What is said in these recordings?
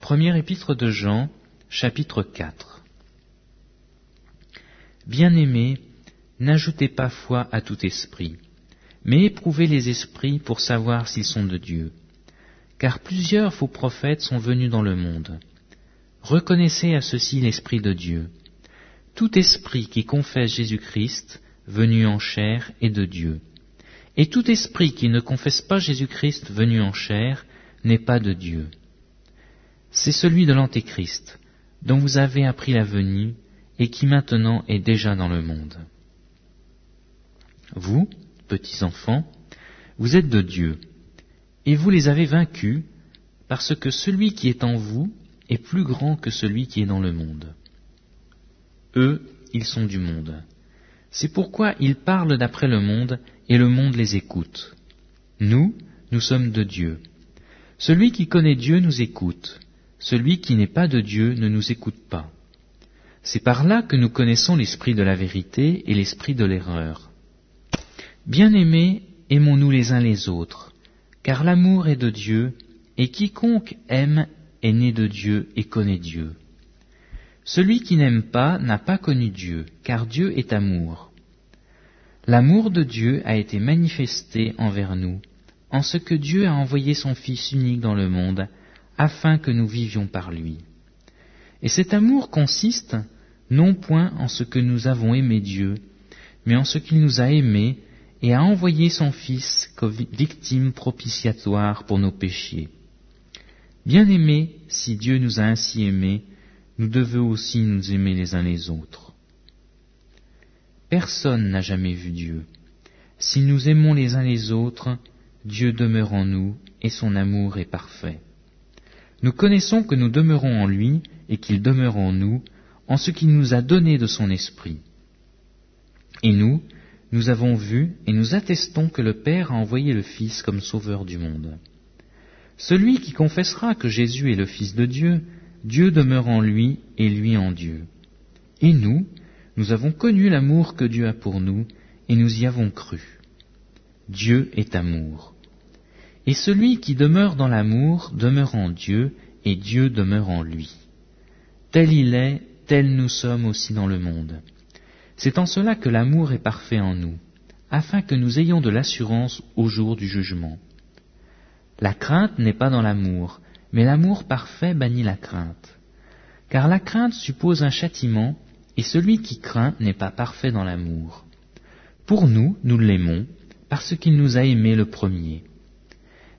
Première épître de Jean, chapitre 4. Bien-aimés, n'ajoutez pas foi à tout esprit, mais éprouvez les esprits pour savoir s'ils sont de Dieu. Car plusieurs faux prophètes sont venus dans le monde. Reconnaissez à ceci l'Esprit de Dieu. Tout esprit qui confesse Jésus-Christ, venu en chair, est de Dieu. Et tout esprit qui ne confesse pas Jésus-Christ venu en chair n'est pas de Dieu. C'est celui de l'Antéchrist, dont vous avez appris la venue, et qui maintenant est déjà dans le monde. Vous, petits enfants, vous êtes de Dieu, et vous les avez vaincus, parce que celui qui est en vous est plus grand que celui qui est dans le monde. Eux, ils sont du monde. C'est pourquoi ils parlent d'après le monde, et le monde les écoute. Nous sommes de Dieu. Celui qui connaît Dieu nous écoute. Celui qui n'est pas de Dieu ne nous écoute pas. C'est par là que nous connaissons l'esprit de la vérité et l'esprit de l'erreur. Bien-aimés, aimons-nous les uns les autres, car l'amour est de Dieu, et quiconque aime est né de Dieu et connaît Dieu. Celui qui n'aime pas n'a pas connu Dieu, car Dieu est amour. L'amour de Dieu a été manifesté envers nous, en ce que Dieu a envoyé son Fils unique dans le monde, afin que nous vivions par lui. Et cet amour consiste non point en ce que nous avons aimé Dieu, mais en ce qu'il nous a aimés et a envoyé son Fils comme victime propitiatoire pour nos péchés. Bien-aimés, si Dieu nous a ainsi aimés, nous devons aussi nous aimer les uns les autres. Personne n'a jamais vu Dieu. Si nous aimons les uns les autres, Dieu demeure en nous et son amour est parfait. Nous connaissons que nous demeurons en lui et qu'il demeure en nous, en ce qu'il nous a donné de son esprit. Et nous avons vu et nous attestons que le Père a envoyé le Fils comme sauveur du monde. Celui qui confessera que Jésus est le Fils de Dieu, Dieu demeure en lui et lui en Dieu. Et nous avons connu l'amour que Dieu a pour nous et nous y avons cru. Dieu est amour. Et celui qui demeure dans l'amour demeure en Dieu, et Dieu demeure en lui. Tel il est, tel nous sommes aussi dans le monde. C'est en cela que l'amour est parfait en nous, afin que nous ayons de l'assurance au jour du jugement. La crainte n'est pas dans l'amour, mais l'amour parfait bannit la crainte. Car la crainte suppose un châtiment, et celui qui craint n'est pas parfait dans l'amour. Pour nous l'aimons, parce qu'il nous a aimés le premier.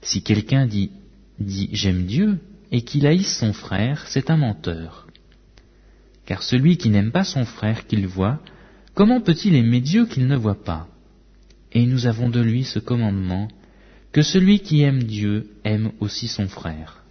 Si quelqu'un dit « j'aime Dieu » et qu'il haïsse son frère, c'est un menteur. Car celui qui n'aime pas son frère qu'il voit, comment peut-il aimer Dieu qu'il ne voit pas? Et nous avons de lui ce commandement, que celui qui aime Dieu aime aussi son frère.